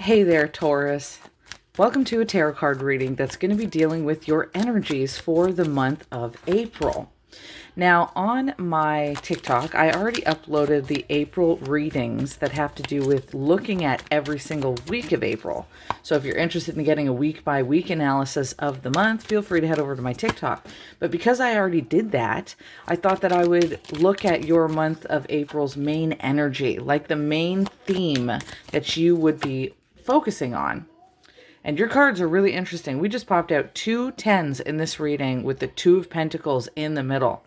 Hey there, Taurus. Welcome to a tarot card reading that's going to be dealing with your energies for the month of April. Now, on my TikTok, I already uploaded the April readings that have to do with looking at every single week of April. So if you're interested in getting a week-by-week analysis of the month, feel free to head over to my TikTok. But because I already did that, I thought that I would look at your month of April's main energy, like the main theme that you would be focusing on. And your cards are really interesting. We just popped out 2 10s in this reading with the Two of Pentacles in the middle.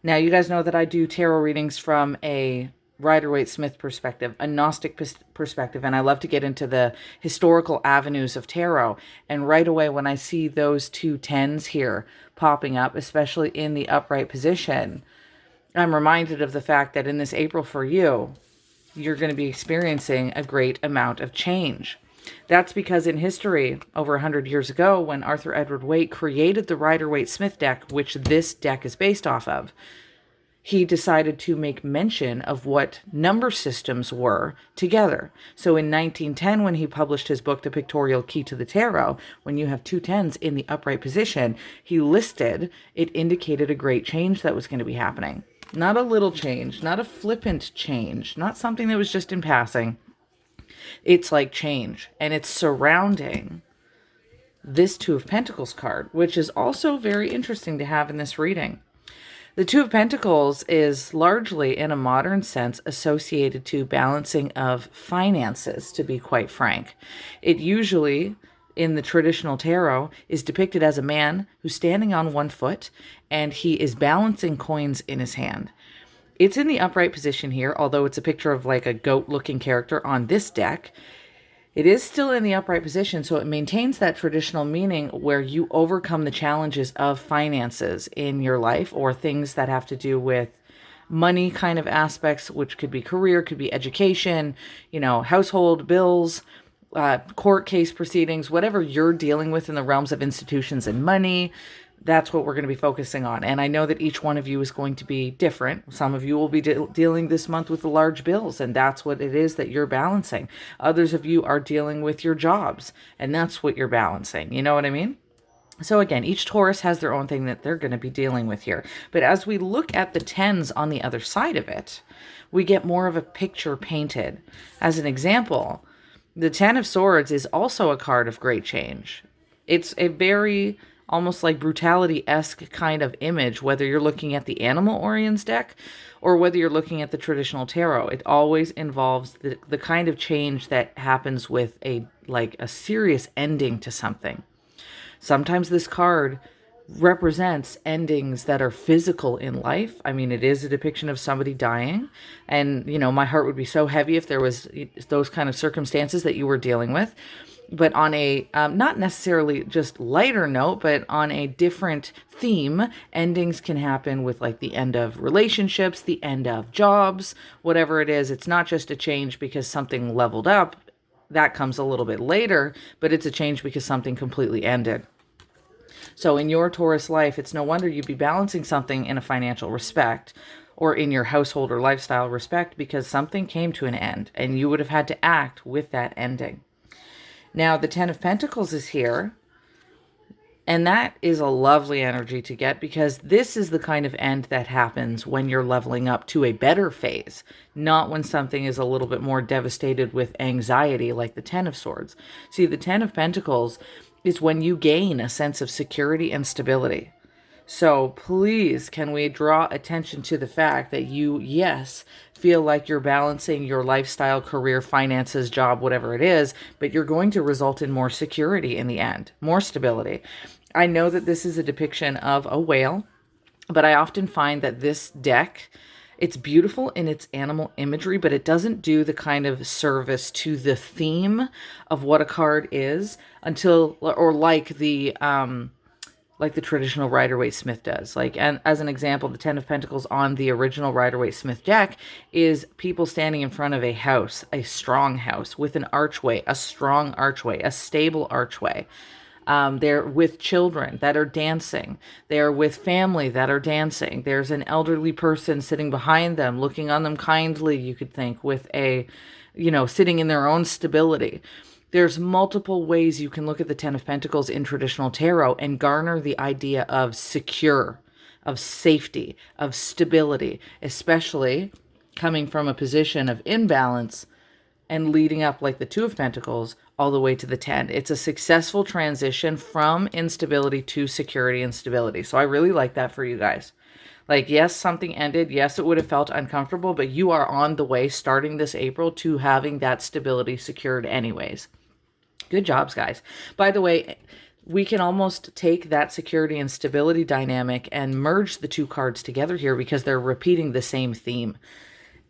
Now, you guys know that I do tarot readings from a Rider-Waite-Smith perspective, a Gnostic perspective, and I love to get into the historical avenues of tarot. And right away, when I see those 2 10s here popping up, especially in the upright position, I'm reminded of the fact that in this April for you, you're going to be experiencing a great amount of change. That's because in history, over 100 years ago, when Arthur Edward Waite created the Rider-Waite-Smith deck, which this deck is based off of, he decided to make mention of what number systems were together. So in 1910, when he published his book, The Pictorial Key to the Tarot, when you have 2 10s in the upright position, he listed, it indicated a great change that was going to be happening. Not a little change, not a flippant change, not something that was just in passing. It's like change, and it's surrounding this Two of Pentacles card, which is also very interesting to have in this reading. The Two of Pentacles is largely, in a modern sense, associated to balancing of finances, to be quite frank. It usually, in the traditional tarot, is depicted as a man who's standing on one foot, and he is balancing coins in his hand. It's in the upright position here, although it's a picture of like a goat-looking character on this deck. It is still in the upright position, so it maintains that traditional meaning where you overcome the challenges of finances in your life or things that have to do with money kind of aspects, which could be career, could be education, household bills, court case proceedings, whatever you're dealing with in the realms of institutions and money. That's what we're going to be focusing on. And I know that each one of you is going to be different. Some of you will be dealing this month with the large bills, and that's what it is that you're balancing. Others of you are dealing with your jobs, and that's what you're balancing. You know what I mean? So again, each Taurus has their own thing that they're going to be dealing with here. But as we look at the 10s on the other side of it, we get more of a picture painted. As an example, the 10 of Swords is also a card of great change. It's a very almost like brutality-esque kind of image, whether you're looking at the Animal Orion's deck or whether you're looking at the traditional tarot. It always involves the kind of change that happens with a serious ending to something. Sometimes this card represents endings that are physical in life. I mean, it is a depiction of somebody dying, and my heart would be so heavy if there was those kind of circumstances that you were dealing with. But on a not necessarily just lighter note, but on a different theme, endings can happen with like the end of relationships, the end of jobs, whatever it is. It's not just a change because something leveled up. That comes a little bit later, but it's a change because something completely ended. So in your Taurus life, it's no wonder you'd be balancing something in a financial respect or in your household or lifestyle respect because something came to an end and you would have had to act with that ending. Now, the 10 of Pentacles is here, and that is a lovely energy to get because this is the kind of end that happens when you're leveling up to a better phase, not when something is a little bit more devastated with anxiety like the 10 of Swords. See, the 10 of Pentacles is when you gain a sense of security and stability. So please, can we draw attention to the fact that you, yes, feel like you're balancing your lifestyle, career, finances, job, whatever it is, but you're going to result in more security in the end, more stability. I know that this is a depiction of a whale, but I often find that this deck, it's beautiful in its animal imagery, but it doesn't do the kind of service to the theme of what a card is until, or like the traditional Rider-Waite-Smith does. And as an example, the 10 of Pentacles on the original Rider-Waite-Smith deck is people standing in front of a house, a strong house with an archway, a strong archway, a stable archway. They're with children that are dancing. They're with family that are dancing. There's an elderly person sitting behind them, looking on them kindly, you could think, with sitting in their own stability. There's multiple ways you can look at the Ten of Pentacles in traditional tarot and garner the idea of secure, of safety, of stability, especially coming from a position of imbalance and leading up like the Two of Pentacles all the way to the 10. It's a successful transition from instability to security and stability. So I really like that for you guys. Like, yes, something ended. Yes, it would have felt uncomfortable, but you are on the way starting this April to having that stability secured anyways. Good jobs, guys. By the way, we can almost take that security and stability dynamic and merge the two cards together here because they're repeating the same theme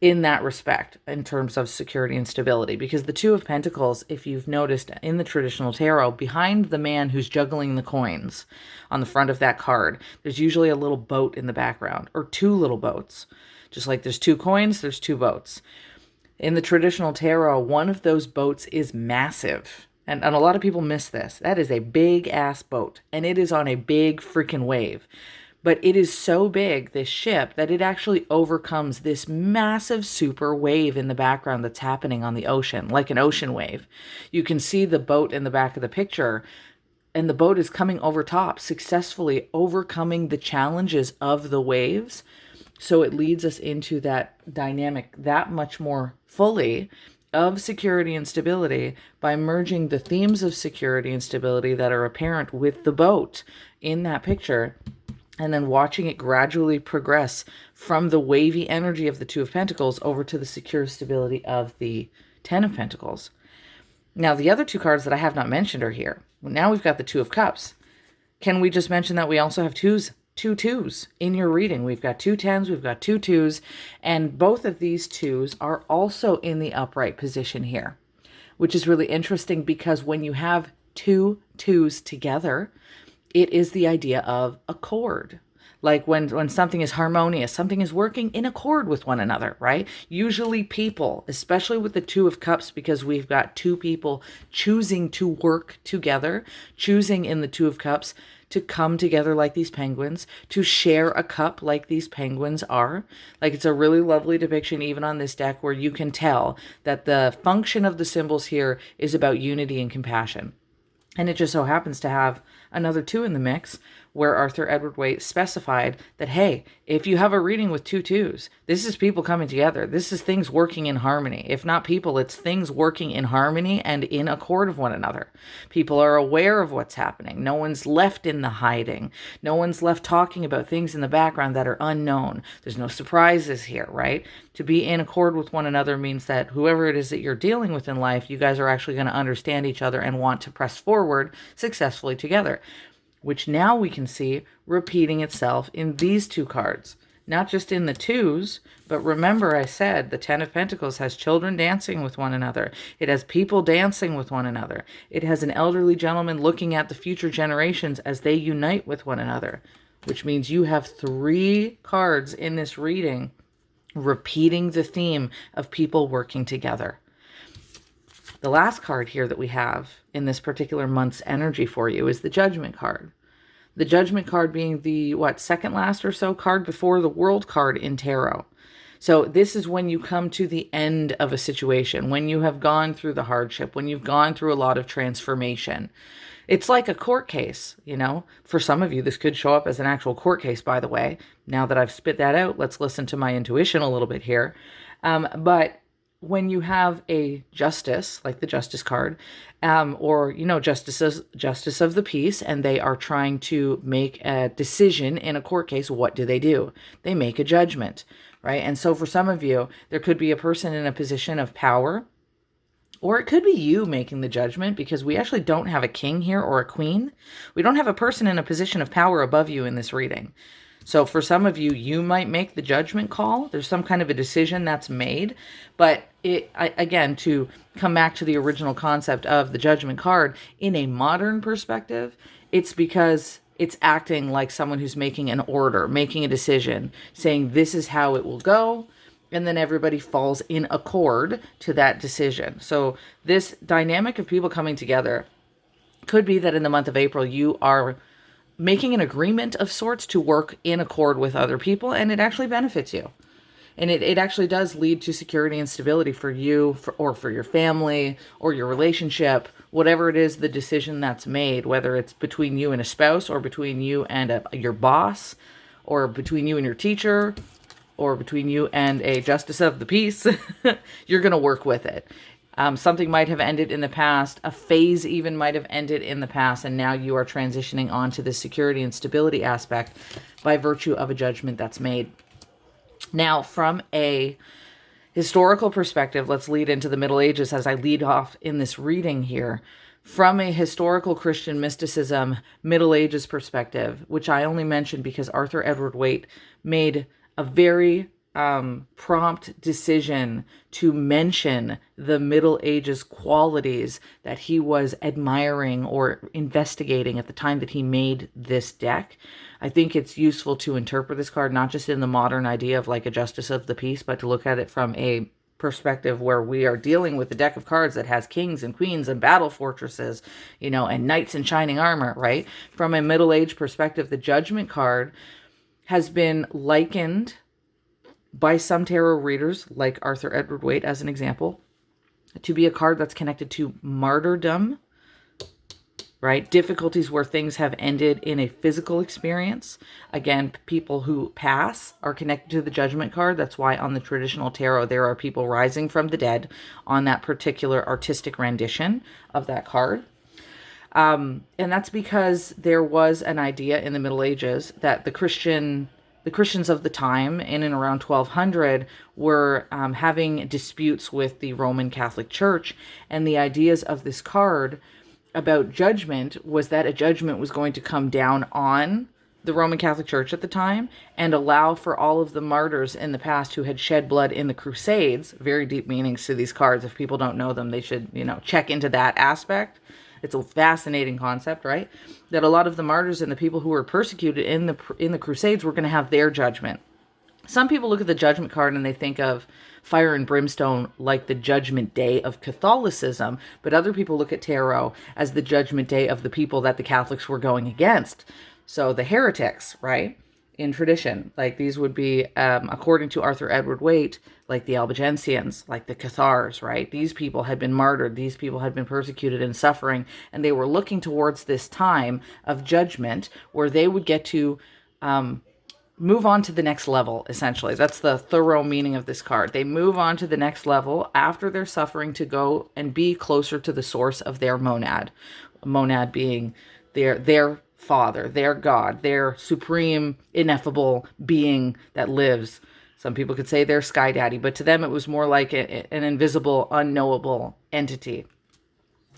in that respect in terms of security and stability. Because the Two of Pentacles, if you've noticed in the traditional tarot, behind the man who's juggling the coins on the front of that card, there's usually a little boat in the background, or two little boats. Just like there's two coins, there's two boats. In the traditional tarot, one of those boats is massive. And a lot of people miss this. That is a big ass boat, and it is on a big freaking wave. But it is so big, this ship, that it actually overcomes this massive super wave in the background that's happening on the ocean, like an ocean wave. You can see the boat in the back of the picture, and the boat is coming over top, successfully overcoming the challenges of the waves. So it leads us into that dynamic that much more fully of security and stability by merging the themes of security and stability that are apparent with the boat in that picture, and then watching it gradually progress from the wavy energy of the Two of Pentacles over to the secure stability of the Ten of Pentacles. Now, the other two cards that I have not mentioned are here. Now we've got the Two of Cups. Can we just mention that we also have two twos in your reading? We've got two tens, we've got two twos, and both of these twos are also in the upright position here, which is really interesting because when you have two twos together, it is the idea of accord. Like when something is harmonious, something is working in accord with one another, right? Usually people, especially with the Two of Cups, because we've got two people choosing to work together, choosing in the Two of Cups to come together like these penguins, to share a cup like these penguins are. Like, it's a really lovely depiction even on this deck where you can tell that the function of the symbols here is about unity and compassion. And it just so happens to have another two in the mix where Arthur Edward Waite specified that, hey, if you have a reading with two twos, this is people coming together. This is things working in harmony. If not people, it's things working in harmony and in accord of one another. People are aware of what's happening. No one's left in the hiding. No one's left talking about things in the background that are unknown. There's no surprises here, right? To be in accord with one another means that whoever it is that you're dealing with in life, you guys are actually going to understand each other and want to press forward successfully together, which now we can see repeating itself in these two cards. Not just in the twos, but remember I said the Ten of Pentacles has children dancing with one another. It has people dancing with one another. It has an elderly gentleman looking at the future generations as they unite with one another, which means you have three cards in this reading repeating the theme of people working together. The last card here that we have in this particular month's energy for you is the Judgment card. The Judgment card being the, second last or so card before the World card in tarot. So this is when you come to the end of a situation, when you have gone through the hardship, when you've gone through a lot of transformation. It's like a court case, you know. For some of you, this could show up as an actual court case, by the way. Now that I've spit that out, let's listen to my intuition a little bit here. But when you have a justice, like the Justice card, or, you know, justice of the peace, and they are trying to make a decision in a court case, what do? They make a judgment, right? And so for some of you, there could be a person in a position of power, or it could be you making the judgment, because we actually don't have a king here or a queen. We don't have a person in a position of power above you in this reading. So for some of you, you might make the judgment call. There's some kind of a decision that's made. But again, to come back to the original concept of the Judgment card, in a modern perspective, it's because it's acting like someone who's making an order, making a decision, saying this is how it will go. And then everybody falls in accord to that decision. So this dynamic of people coming together could be that in the month of April, you are making an agreement of sorts to work in accord with other people, and it actually benefits you. And it actually does lead to security and stability for you or for your family or your relationship, whatever it is, the decision that's made, whether it's between you and a spouse or between you and your boss or between you and your teacher or between you and a justice of the peace, you're going to work with it. Something might have ended in the past. A phase even might have ended in the past. And now you are transitioning on to the security and stability aspect by virtue of a judgment that's made. Now, from a historical perspective, let's lead into the Middle Ages as I lead off in this reading here. From a historical Christian mysticism, Middle Ages perspective, which I only mentioned because Arthur Edward Waite made a very prompt decision to mention the Middle Ages qualities that he was admiring or investigating at the time that he made this deck. I think it's useful to interpret this card not just in the modern idea of like a justice of the peace, but to look at it from a perspective where we are dealing with a deck of cards that has kings and queens and battle fortresses, and knights in shining armor, right? From a Middle Age perspective, the Judgment card has been likened by some tarot readers, like Arthur Edward Waite as an example, to be a card that's connected to martyrdom, right? Difficulties where things have ended in a physical experience. Again, people who pass are connected to the Judgment card. That's why on the traditional tarot, there are people rising from the dead on that particular artistic rendition of that card. And that's because there was an idea in the Middle Ages that the Christians of the time, in and around 1200, were having disputes with the Roman Catholic Church. And the ideas of this card about judgment was that a judgment was going to come down on the Roman Catholic Church at the time and allow for all of the martyrs in the past who had shed blood in the Crusades. Very deep meanings to these cards. If people don't know them, they should, check into that aspect. It's a fascinating concept, right? That a lot of the martyrs and the people who were persecuted in the Crusades were going to have their judgment. Some people look at the Judgment card and they think of fire and brimstone like the Judgment Day of Catholicism, but other people look at tarot as the Judgment Day of the people that the Catholics were going against. So the heretics, right? In tradition, like these would be, according to Arthur Edward Waite, like the Albigensians, like the Cathars, right? These people had been martyred. These people had been persecuted and suffering, and they were looking towards this time of judgment where they would get to move on to the next level, essentially. That's the thorough meaning of this card. They move on to the next level after their suffering to go and be closer to the source of their monad. Monad being their Father, their God, their supreme, ineffable being that lives. Some people could say their Sky Daddy, but to them it was more like an invisible, unknowable entity.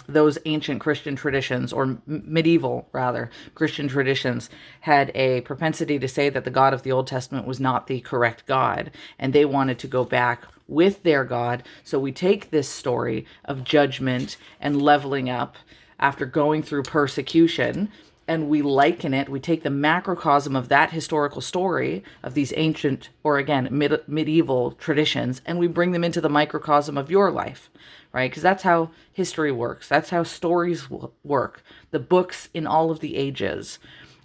Those ancient Christian traditions, or medieval, rather, Christian traditions, had a propensity to say that the God of the Old Testament was not the correct God, and they wanted to go back with their God. So we take this story of judgment and leveling up after going through persecution, and we liken it, we take the macrocosm of that historical story of these ancient, or again, medieval traditions, and we bring them into the microcosm of your life, right? Because that's how history works. That's how stories work. The books in all of the ages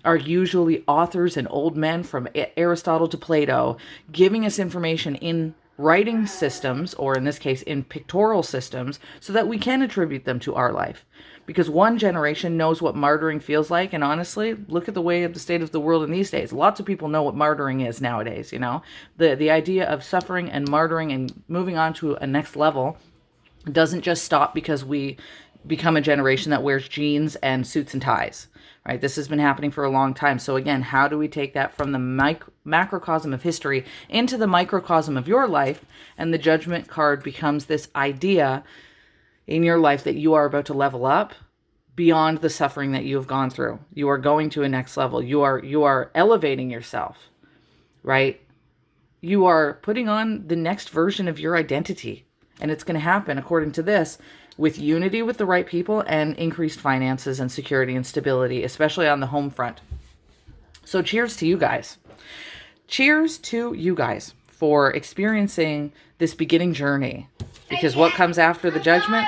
are usually authors and old men from Aristotle to Plato giving us information in writing systems, or in this case, in pictorial systems, so that we can attribute them to our life. Because one generation knows what martyring feels like, and honestly, look at the way of the state of the world in these days. Lots of people know what martyring is nowadays, The idea of suffering and martyring and moving on to a next level doesn't just stop because we become a generation that wears jeans and suits and ties, right? This has been happening for a long time. So again, how do we take that from the macrocosm of history into the microcosm of your life? And the Judgment card becomes this idea in your life that you are about to level up beyond the suffering that you have gone through. You are going to a next level. You are elevating yourself, right? You are putting on the next version of your identity. And it's going to happen, according to this, with unity with the right people and increased finances and security and stability, especially on the home front. So cheers to you guys. Cheers to you guys for experiencing this beginning journey. Because what comes after the Judgment?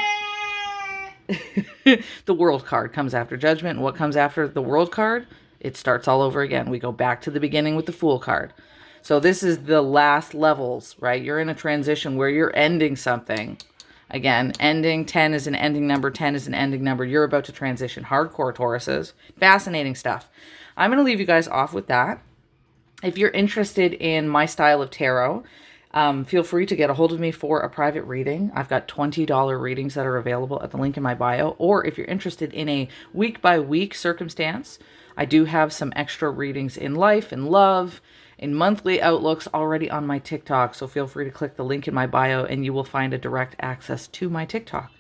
The World card comes after Judgment. And what comes after the World card? It starts all over again. We go back to the beginning with the Fool card. So this is the last levels, right? You're in a transition where you're ending something. Again, ending, 10 is an ending number, 10 is an ending number. You're about to transition. Hardcore Tauruses. Fascinating stuff. I'm going to leave you guys off with that. If you're interested in my style of tarot, feel free to get a hold of me for a private reading. I've got $20 readings that are available at the link in my bio. Or if you're interested in a week-by-week circumstance, I do have some extra readings in life, in love, in monthly outlooks already on my TikTok. So feel free to click the link in my bio and you will find a direct access to my TikTok.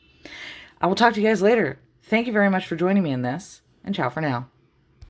I will talk to you guys later. Thank you very much for joining me in this, and ciao for now.